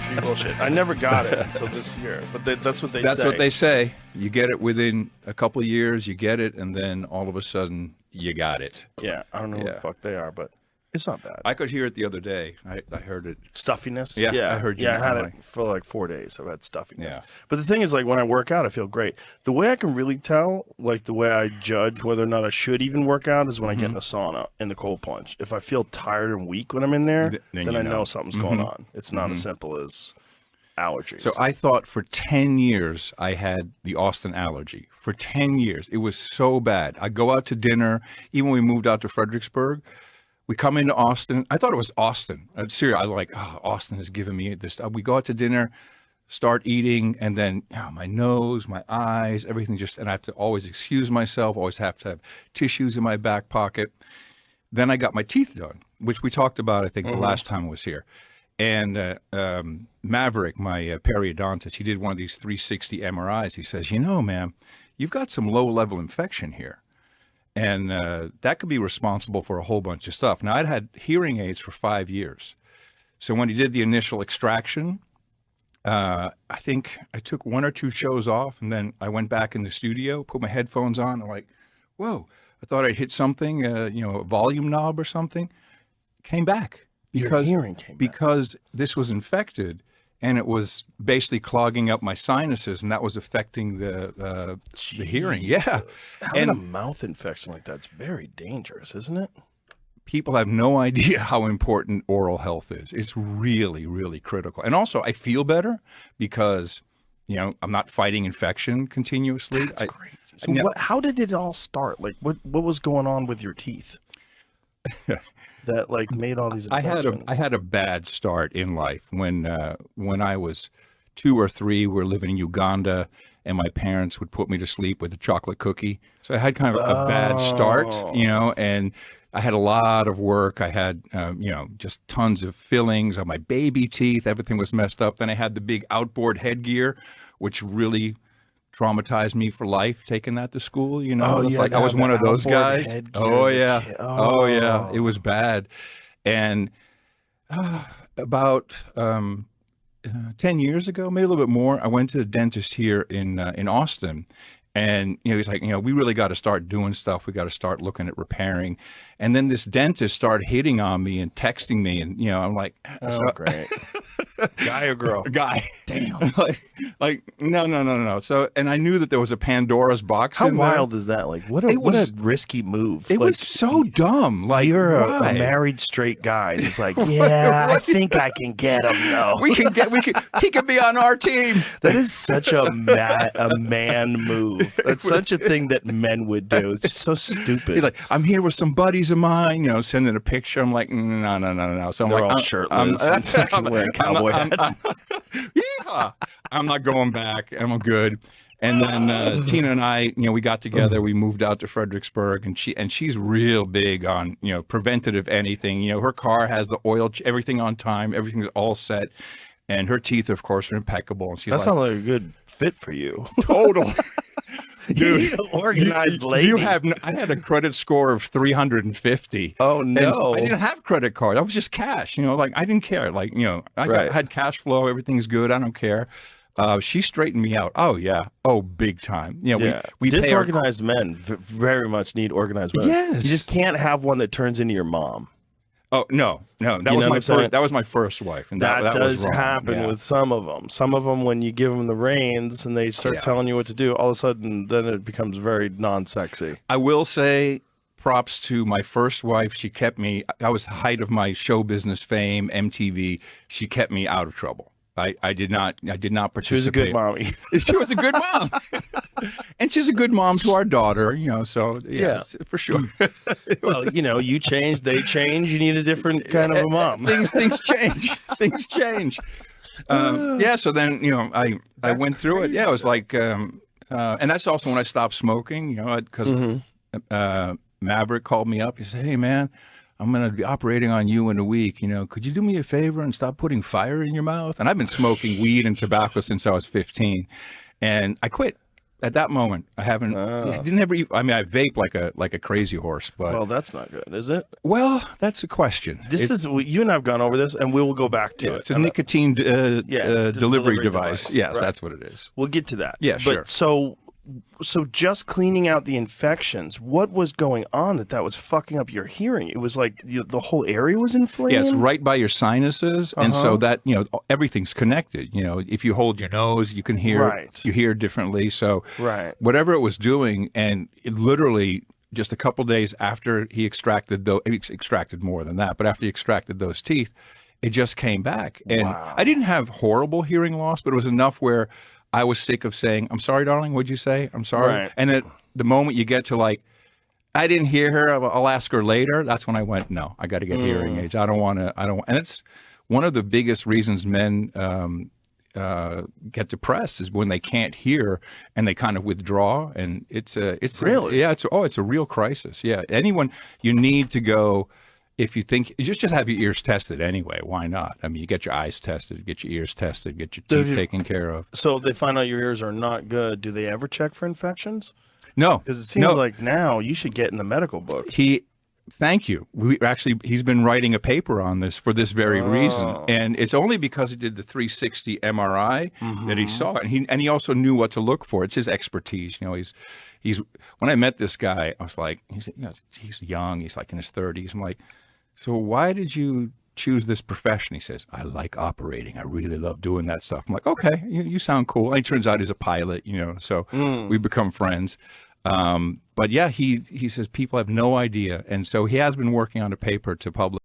Tree bullshit. I never got it until this year, but that's what they say. That's what they say. You get it within a couple of years, you get it, and then all of a sudden, you got it. Yeah, I don't know what the fuck they are, but it's not bad. I could hear it the other day. I heard it. Stuffiness? Yeah, I heard you. Yeah, I had it for like 4 days. I've had stuffiness. Yeah. But the thing is, like, when I work out, I feel great. The way I can really tell, like, the way I judge whether or not I should even work out is when I get in the sauna, in the cold plunge. If I feel tired and weak when I'm in there, then I know something's going on. It's not as simple as allergies. So I thought for 10 years I had the Austin allergy. For 10 years. It was so bad. I'd go out to dinner, even when we moved out to Fredericksburg. We come into Austin. I thought it was Austin. I'm serious. I was like, oh, Austin has given me this. We go out to dinner, start eating, and then my nose, my eyes, everything just, and I have to always excuse myself, always have to have tissues in my back pocket. Then I got my teeth done, which we talked about, I think, the last time I was here. And Maverick, my periodontist, he did one of these 360 MRIs. He says, man, you've got some low-level infection here. And that could be responsible for a whole bunch of stuff. Now, I'd had hearing aids for 5 years. So when he did the initial extraction, I think I took 1 or 2 shows off, and then I went back in the studio, put my headphones on, and I'm like, whoa, I thought I'd hit something, a volume knob or something. Came back. Your hearing came back. Because this was infected, and it was basically clogging up my sinuses, and that was affecting the hearing. Yeah. Having a mouth infection like that's very dangerous, isn't it? People have no idea how important oral health is. It's really, really critical. And also, I feel better because, I'm not fighting infection continuously. That's great. So how did it all start? Like, what was going on with your teeth that like made all these infections? I had a bad start in life when I was 2 or 3. We were living in Uganda, and my parents would put me to sleep with a chocolate cookie. So I had kind of a bad start, and I had a lot of work. I had, just tons of fillings on my baby teeth. Everything was messed up. Then I had the big outboard headgear, which really traumatized me for life, taking that to school. I was one of those guys. Oh yeah. It was bad. And about 10 years ago, maybe a little bit more, I went to the dentist here in Austin. And, he's like, we really got to start doing stuff. We got to start looking at repairing. And then this dentist started hitting on me and texting me. And, I'm like, great. Guy or girl? Guy. Damn. like, no. So, and I knew that there was a Pandora's box. How wild is that? Like, what a risky move. It was so dumb. Like, you're a married straight guy. It's like, yeah, I think I can get him though. He can be on our team. That is such a man move. That's such a thing that men would do. It's so stupid. He's like, I'm here with some buddies of mine, sending a picture. I'm like, no. So they're all shirtless and wearing cowboy hats. Yeah, I'm not going back. I'm good. And then Tina and I, we got together. We moved out to Fredericksburg, and she's real big on preventative anything. Her car has the oil, everything on time, everything's all set. And her teeth, of course, are impeccable. And she's that sounds like a good fit for you. Total. Dude, organized lady. I had a credit score of 350. Oh no! And I didn't have credit card. I was just cash. I didn't care. I had cash flow. Everything's good. I don't care. She straightened me out. Oh yeah. Oh, big time. We disorganized men very much need organized women. Yes. You just can't have one that turns into your mom. Oh no! That was my first wife, and that does was wrong. happen with some of them. Some of them, when you give them the reins and they start telling you what to do, all of a sudden, then it becomes very non-sexy. I will say, props to my first wife. She kept me. I was the height of my show business fame, MTV. She kept me out of trouble. I did not participate. She was a good mommy. She was a good mom. And she's a good mom to our daughter, so yeah. For sure. Well, you change, they change, you need a different kind of a mom. Things change. Things change. So then, I went through it. Yeah, it was like, and that's also when I stopped smoking, because Maverick called me up. He said, hey, man, I'm going to be operating on you in a week. Could you do me a favor and stop putting fire in your mouth? And I've been smoking weed and tobacco since I was 15. And I quit. at that moment, I haven't. I didn't ever. I mean, I vape like a crazy horse, but well, that's not good, is it? Well, that's a question. This is you and I've gone over this, and we will go back to it. It's a nicotine delivery device. Yes, right. That's what it is. We'll get to that. Yeah, sure. But so just cleaning out the infections, what was going on that was fucking up your hearing? It was like the whole area was inflamed? Yeah, it's right by your sinuses, and so that, everything's connected. If you hold your nose, you can hear, you hear differently. So whatever it was doing, and it literally just a couple days after he extracted more than that, but after he extracted those teeth, it just came back. And I didn't have horrible hearing loss, but it was enough where I was sick of saying, "I'm sorry, darling, what'd you say? I'm sorry." Right. And at the moment you get to like, I didn't hear her, I'll ask her later. That's when I went, no, I got to get hearing aids. I don't want to, and it's one of the biggest reasons men get depressed is when they can't hear and they kind of withdraw. And it's really, it's a real crisis. Yeah. Anyone, you need to go. If you think, you just have your ears tested anyway, why not? I mean, you get your eyes tested, get your ears tested, get your teeth taken care of. So if they find out your ears are not good, do they ever check for infections? No. Because it seems like now you should get in the medical book. Thank you. He's been writing a paper on this for this very reason. And it's only because he did the 360 MRI that he saw it. And he also knew what to look for. It's his expertise. He's when I met this guy, I was like, he's young, he's like in his 30s. I'm like, so why did you choose this profession? He says, I like operating. I really love doing that stuff. I'm like, okay, you sound cool. And he turns out he's a pilot, so we become friends. But yeah, he says people have no idea. And so he has been working on a paper to publish